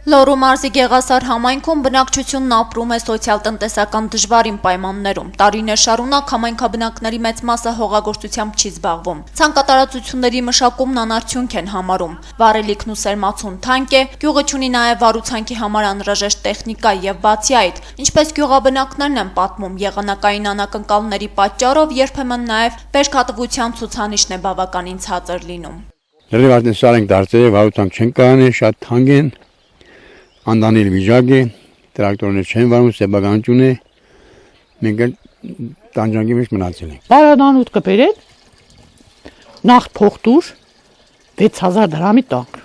Լոռու մարզի Գեղասար համայնքում բնակչությունն ապրում է սոցիալ-տնտեսական դժվարին պայմաններում։ Տարիներ շարունակ համայնքաբնակների մեծ մասը հողագործությամբ չի զբաղվում։ Ցանկատարածությունների մշակումն անարդյունք են համարում։ Վառելիքն ու սերմացուն թանկ է, գյուղը չունի նաև վարուցանքի համար անհրաժեշտ տեխնիկա եւ բացի այդ, ինչպես գյուղաբնակներն են պատմում, եղանակային անակնկալների պատճառով երբեմն նաև բերքատվության ցուցանիշն է բավականին ցածր լինում։ Լրիվ ենք դարձել, վարուցանք չեն կարանի, շատ թանկ են։ Անդանիլ վիճակ է, տրակտորներ չեն վարում, սեփականություն է, մենք տանջանքի մեջ մնացել ենք։ Բարադանուտ կբերեն, նախ փոխտուր 6000 դրամի տակ,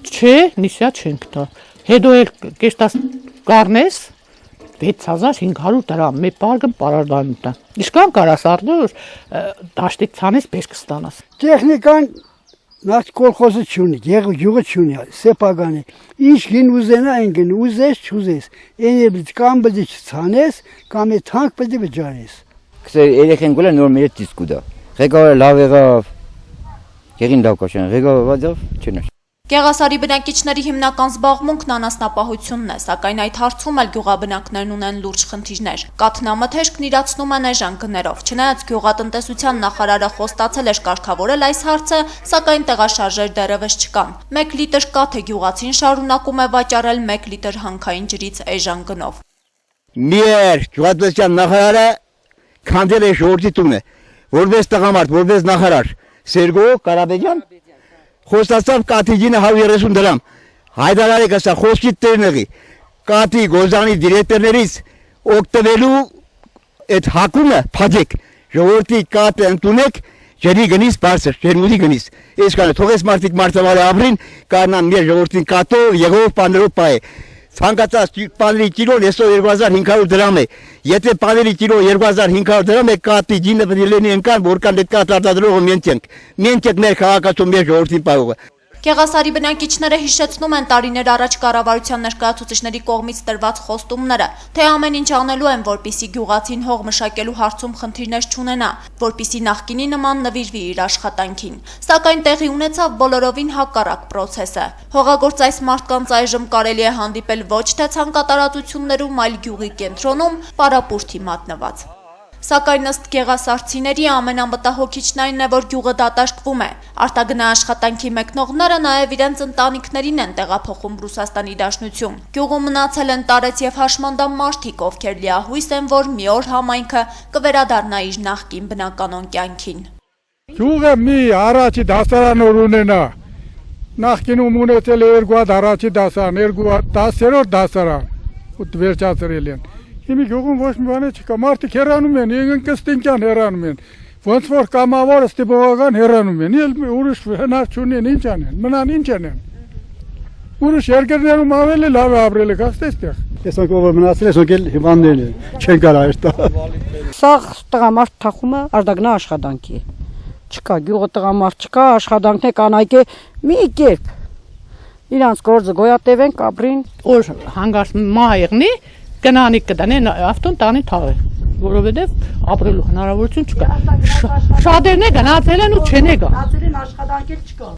չէ, նիսյա չենք տա, հետո էլ կեշտաս կարնես 6500 դրամ, մի պարգն բարադանուտ է։ Իշկան կարաս արդոր դաշտիկ ցանես պես կստանաս։ Տեխնիկան Նախ կոլխոզը չունի, գյուղը չունի, սեփական է։ Ինչ գին ուզենա այն գին, ուզես չուզես, այն կամ բդի չցանես, կամ է թանկ բդի վճարես։ Քսե երեխեն գոլը նոր մեր դիսկուդա։ Ղեկավարը լավ եղավ, եղին լավ կաշան, ղեկավարով չնաշ։ Գեղասարի բնակիչների հիմնական զբաղմունքն անասնապահությունն է, սակայն այդ հարցում էլ գյուղաբնակներն ունեն լուրջ խնդիրներ։ Կաթնամթերքն իրացնում են էժան գներով, չնայած գյուղատնտեսության նախարարը խոստացել էր կարգավորել այս հարցը, սակայն տեղաշարժեր դեռևս չկան։ 1 լիտր կաթը գյուղացին շարունակում է վաճառել 1 լիտր հանքային ջրից էժան գնով։ Մեր գյուղատնտեսության նախարարը քանդել է ժողովրդի տունը, որպես տղամարդ, որպես նախարար, Սերգո Կարապետյան խոստացավ կաթի գինը 130 դրամ, հայդարարի կսա խոսքի տերնեղի, կաթի գոզանի դիրեկտորներից օգտվելու այդ հակումը փաջեք, ժողովրդի կաթը ընդունեք, ջրի գնից բարձր, ջերմուտի գնից, այսքանը թողես մարդիկ մարդավարի ապրին, կանան մեր ժողովրդին կաթով, եղով, պաներով պայ է, ցանկացած պաների կիլոն այսօր 2500 դրամ է, եթե պաների կիլո 2500 դրամ է, կաթի գինը պետք է լինի ընկան, որքան այդ կաթ արտադրողը մենք ենք մեր քաղաքացու մեր ժողովրդին պահողը։ Գեղասարի բնակիչները հիշեցնում են տարիներ առաջ կառավարության ներկայացուցիչների կողմից տրված խոստումները, թե ամեն ինչ անելու են, որպիսի գյուղացին հող մշակելու հարցում խնդիրներ չունենա, որպիսի նախկինի նման նվիրվի իր աշխատանքին։ Սակայն տեղի ունեցավ բոլորովին հակառակ պրոցեսը։ Հողագործ այս մարդկանց այժմ կարելի է հանդիպել ոչ թե ցանկատարածություններում, այլ գյուղի կենտրոնում, պարապուրդի մատնված։ Սակայն ըստ գեղասարցիների ամենամտահոգիչն այն է, որ գյուղը դատարկվում է։ Արտագնա աշխատանքի մեկնողները նաև իրենց ընտանիքներին են տեղափոխում Ռուսաստանի Դաշնություն։ Գյուղում մնացել են տարեց եւ հաշմանդամ մարդիկ, ովքեր լիահույս են, որ մի օր համայնքը կվերադառնա իր նախկին բնականոն կյանքին։ Գյուղը մի առաջի դասարան ունենա։ Նախկինում ունեցել է 2 հատ առաջի դասարան, 10-րդ դասարան ու վերջացրել են։ Հիմի գյուղում ոչ մի բան չկա, մարդիկ հեռանում են, ինքնստինքյան հեռանում են, ոնց որ կամավորը ստիպողական հեռանում են, ուրիշ հնար չունեն, ինչ անեն, մնան ինչ անեն։ Ուրիշ երկրներում ավելի լավ է ապրել եք, այստեղ։ Այսօր ով մնացել է, այսօր էլ հիվանդներ են, չեն կարող այստեղ։ Սա տղամարդ թախումը արտագնա աշխատանքի։ Չկա գյուղը տղամարդ չկա, աշխատանքն է կանայք է մի կերպ։ Իրանց գործը գոյատևեն, ապրին, որ հանգարց մահ Գնանիկ կդանեն ավտոն տանի թաղը, որովհետև ապրելու հնարավորություն չկա։ Շատերն է գնացել են ու չեն եկա։ Գնացել են աշխատանքել չկա։